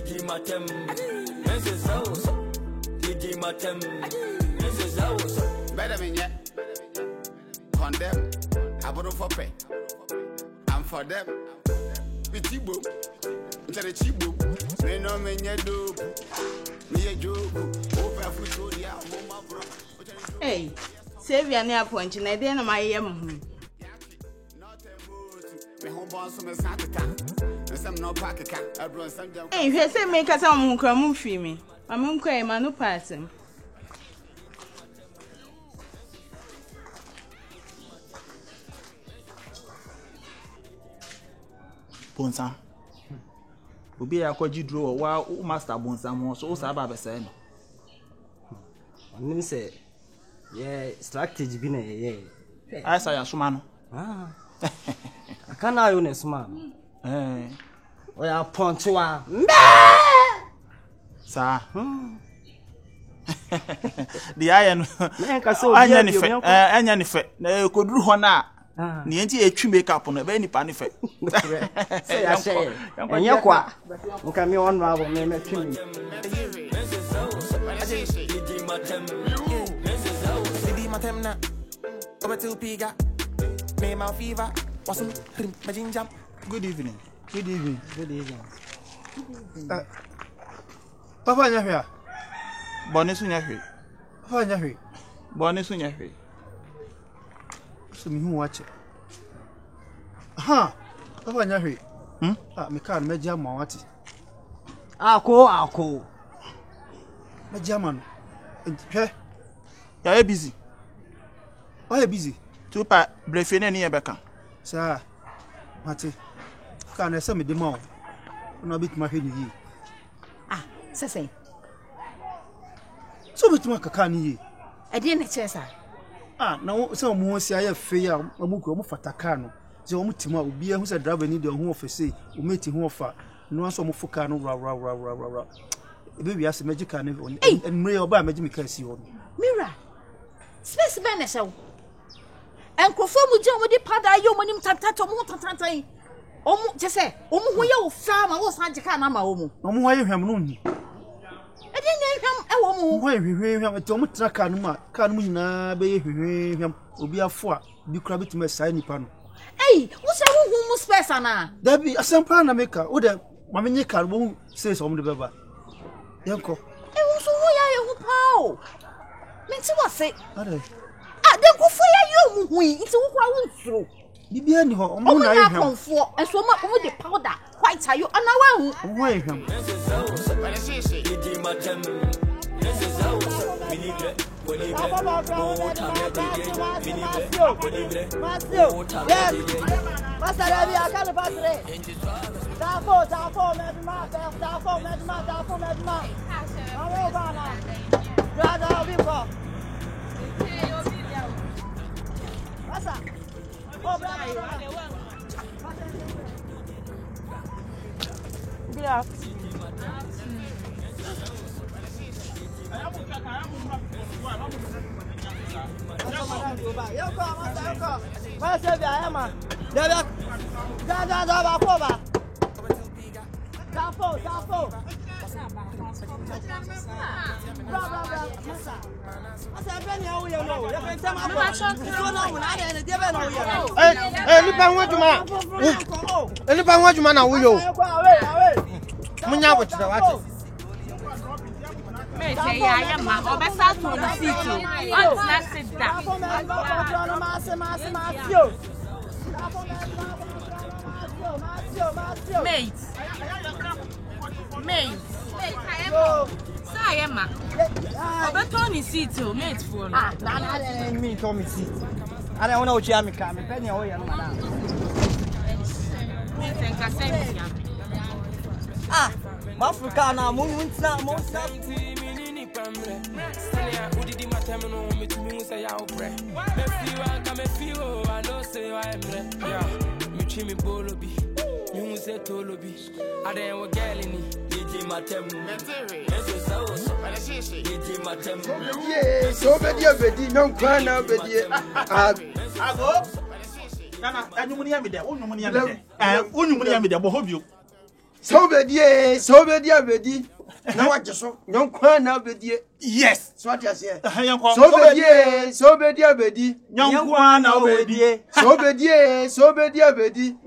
Didi Matem, Mrs. House, Didi Matem, Mrs. House. Better than yet. Condemn, I bought for pay. I'm for them. With you, boo. To the cheap boo. They know me, you do. Me a joke. Open for you, yeah. Hey, save your near point, and I didn't my yam. Hey, you say make us some come for me. I'm on cry, man, no person. Bonsa. Obi a kwaji draw wa o master bonsa mo so saba be say no. Onim say yeah strategy bi na yeah. Ai sa ya suma no. Kana yo ne suma. O ya ponche wa. Sa. Di aya no. Enka so anya ni fe. Anya ni fe. Na koduru ho na. Ni enti etwi makeup no be nipa ni fe. Say ya say. Enya kwa. Nka mi on wa bo me twi mi. Didi Matem na. Over to Piga. Me my fever. Wasn't rim my ginger. Good evening. Good evening. Good evening. Papa nya hwe. Boni so nya hwe. Papa nya hwe. Boni so nya hwe. So mi hu wache. Aha. Papa nya hwe. Me kan meja ma wati. Ako. Meja ma no. Hwe. Ya busy. Why busy? Tupa brefene ni ebeka. Sa. Mate. Kan ese me de ma o. Na bit ma hwe ni yi. Sese. So bit ma kaka ni yi. E dey na chesa. Na se omo ho sia ya fe ya amuku omo fataka no. Je omo tima obi ehu se driver ni de ho ofese, o meti ho ofa. No anso omo foka no ra. Ebe wi ase magical ne enmre oba magi me kasi ho. Mira. Space be na sew. Enkrofo mu je omo di pada yo mo nim tantato mo tantantan. Omo je se omo ho ya wo fa ma wo san jika na ma omo. Omo ho ya hwam no ni. E dey na hwam e wo mo. Ho ya hwehwehwam te omo tra ka no mu nyina be ye hwehwehwam obi afo a bi kura bitima sai nipa no. Hey, wo se wo hu mu space ana? Dabi asampa na meka wo de ma menye ka wo say so omo de beba. Yenko. E wo so wo ya ye hu pa o. Menti wo se. Ade. Den ko fo ya yo mu hu yi, nti wo kwa wo nsuro. Bibia ni ho omo na ye hwam. Omo enso omo de powder white ayo ana wa hu. Omo ye hwam. Elipa nwajuma na wuyo. Munya bo chira wate. Me say ya ma obesa to the city. On that sit down. Mate. Say ma. Obeto ni city o mate for. Na me to me seat. Ana wona uchi amika, me pe ni o ya no madam. Me think I say me. Africa na mo ntina mo sa. Didi Matem no me to me say ya obre. Me feel I know say I am bre. Yeah, me chi me bolo bi. You say tolo bi. I dey we girl ni. Didi Matem. Didi Matem. Yeah, so bedi no kwa na bedi. Ago. Nana, anyumuni ya me de. Onyumuni ya me de. Onyumuni ya me de bo hobio. So be now what just so young quan now be Yes. So what you say? So be young one now be so be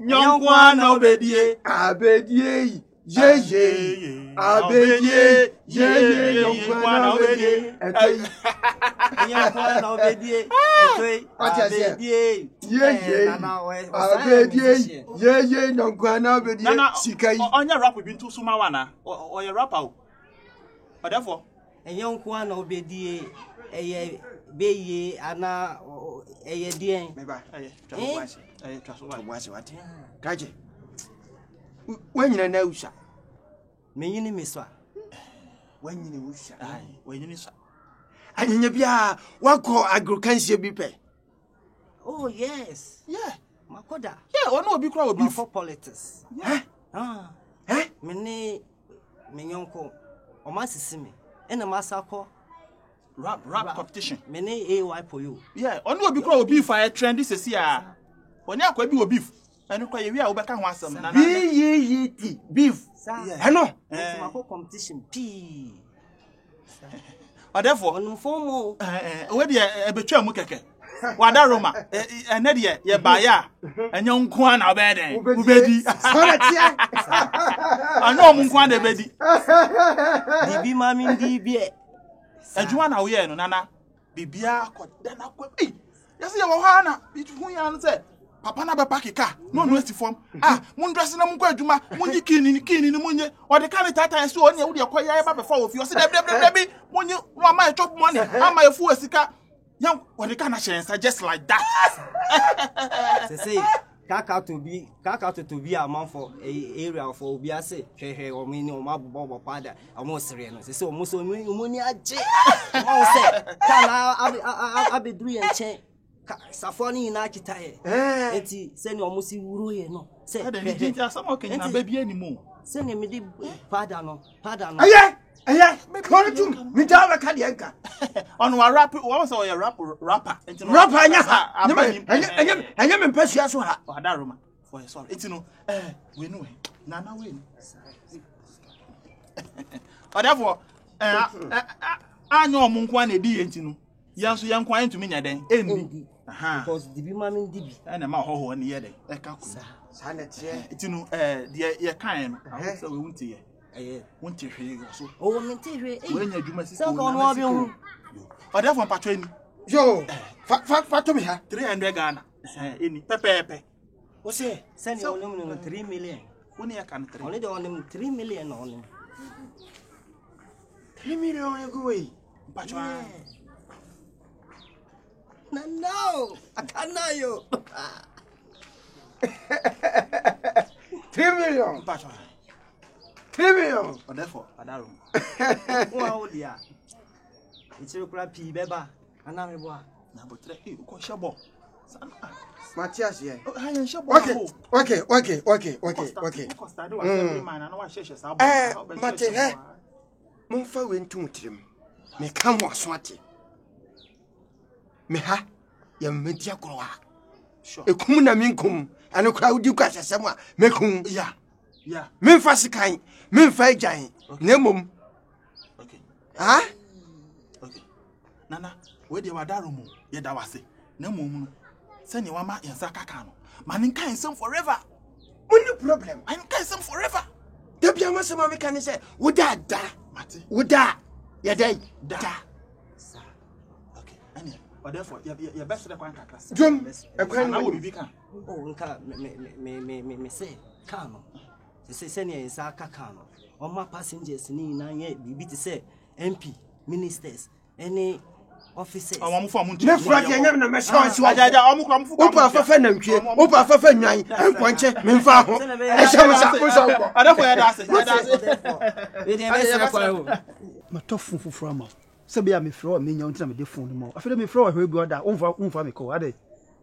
young one now be abedie ye abedie ye young one now be young one now be what you say? Abedie ye young one now be sikai on your rap been too sumawana or your rapper. But therefore, a young one now be be ana dear. Kaje. When you know, sir. Me in Miss When you know, sir. When you miss. And you be what call agriculture be pay. Oh, yes. Yeah. Makoda. Yeah, or no, be crowd before politics. Yeah. Me uncle. Or my sister me. And a massacre. Rap competition. Many AY for you. Yeah, or no, be crowd beef fire trend this is here. When you are be beef. And we are over can some beef. I know. Competition P. Or therefore, on formal. Where the betray Mukeke. Wada Roma, and Nadia, ye buyer, and young Kwan Abede, Ubedi. I know Munkwan de Bedi. DB Mammy DB. And Juana, we are Nana. Bibia, then I could be. Yes, you are Hana, between you and said. Papa na bapakika no no form mun dress na mun kwa adwuma mun yi kini ni munye o de kan tata so on ye wo de koya e ba before wo fi o se debi munye no ma chop money ama e fu asika yan o de kan shensa just like that say kaka to be a man for area for obi ase hwehwe o mi ni o ma bobo pada o mo sere no say o mo so mo ni age o say kana abedru ye nche Safoni na kitaye. Eti seni omusi wuro ye no. Se dey some okay na baby anymore. Seni me di pada no. Aya. Call it to me dawa ka de anka. On wa rap, what was your rapper? Rapper anya me mpasua so ha. Ada Roma. For sorry. Eti no we know. Nana we. Therefore anyo omunkwa na edi enti no. Yanso yankwan ntumi nya den. Eni. Because the be mammy dibi. And a ma ho ni yede. E ka ku. Sanet ye. Iti no ye kan no. I say we won't hear. Won't hear so. Oh, me te hwe. When your juma si. So kon wo bi hu. O da fon patwa ni. Yo. Fa to me ha. 300 Ghana. Eni pepepe. O say send you only no 3 million. Woni ya kan 3. Only the only 3 million only. 3 million e go we. Patwa. No, I can't know you. 3 million. 3 million. Or therefore, Adaro. Wow, dear. It's a crap pea, beba. And I'm a boy. Number 3, you call Shabo. Matthias, yeah. Okay. Mate, Monfa went to him. Me come was swati. Me ha ya media kroa ekum na minkum anu kra udi kwa sesema mekum ya me fa sikan me fa agyan na mom okay nana we de wadaro mu ye da wase na mom no se ne wa ma yansa kaka no man kan sem forever only problem I kan sem forever de bia ma se ma me kan say woda da mate woda ya dai da or therefore your best require class drum e kwan na wo bibi kan nka me say car no say senior inside car no o ma passengers ni na ye bibi ti say MP ministers any officers o mo fo mo me fra ke nyam na me show si ajaja o mo kro mo fu opa afafa na ntwe opa afafa nwan enkonche me mfa ho e sham sa ko so ko therefore ya da se we dey best require matofu fufurama sebia me fro me nya untina me de phone mo afede me fro hwe bi oda umfa me ko ade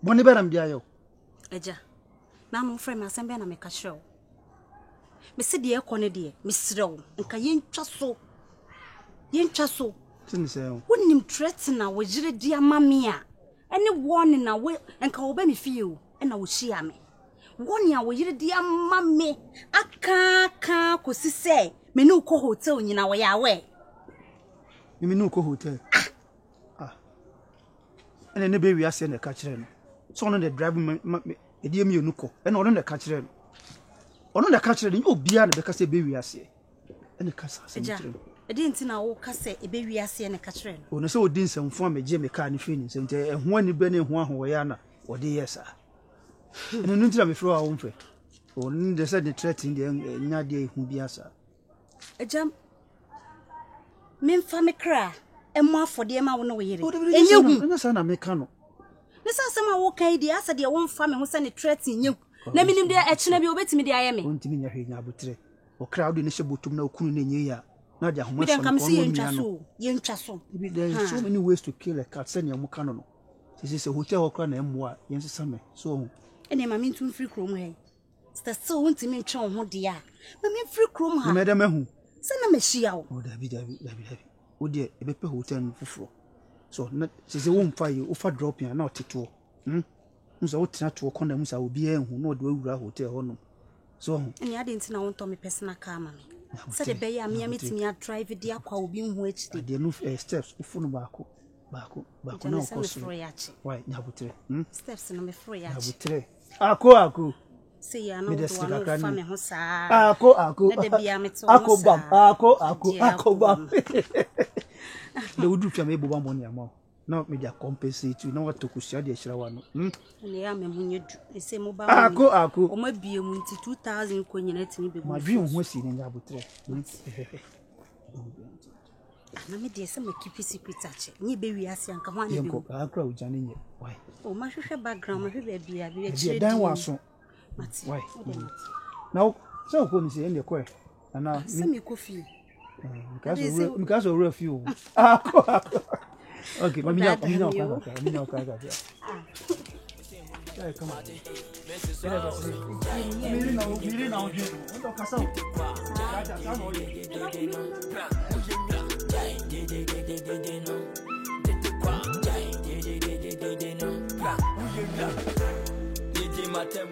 boni be na me dia yo eja na no frame asem be na me ka hrew me se de ekọ ne de me srew nka yentwa so tin se wonim threat na wo jire dia mame a ene warning na we nka wo be me fie o na wo hia me One ya wo yire dia mame aka ko sise me no ko hotel nyina wo ya we me no ko hotel ene ne be wiase na ka kire no so no the drive me e die mi enuko ene ono na ka kire no ono na ka kire ni obia na be ka se be wiase ene ka sa se kire no e di ntina wo ka se e be wiase na ka kire no ono se odi nsamfo a meje me ka ni fe ni nsem te ehwo ani be na ehwo aho ya na odi yesa ene no ntira me fro a wo mfe ono de se de threatening de nya de ehwo biasa ejam memfa me kra emo afode ma wo no yire enyehu enya sa na me ka no ne sa sama wo kai di asa de wo mfa me ho se ne threatening nyehu na minim de echena bi obetimi de aye me ontimi nya hwe nya abutre o crowd ne shebotum na okunu na nye ya na de ahoma so ko no yentwa so there's so many ways to kill a cat send your mukano no this a hotel okra na emwa yense me so ene ma min tun free chrome he so ontimi ntwe ho de a ma min free chrome ha me da mahu se na mehia wo o david o de ebepe hotel no fufuro so na sese wo mfa yi o fa drop ya na oteto nso o tina to ko na musa obi ehu na o de wura hotel ho no so ene ade ntina won to me personal car ma me se de be ya me metimi a drive dia kwa obi hu achide de no steps ufu no baako na o ko so why nyabutre steps no me fro ya chi nyabutre ako se ya no do no fa me ho sa ako na de bia me to ako ba le udu twa me boba mo ne ama na me dia compensate you na what to kusia de hira no ne ya me munyedu ese mo ba ako o ma bie mu nti 2000 ko nyina tini be ma dwi ho si ne nyabutre na me de se me keep secret ache nyi be wi ase anka ho ane be ko akra u jane nye why o ma hwehwe background ma hwehwe bia bi chire dan waso why now so ko mi se ende ko na se me ko fi because of real few ako okay mami ya come on miri na oje ndo kasa DJ Matem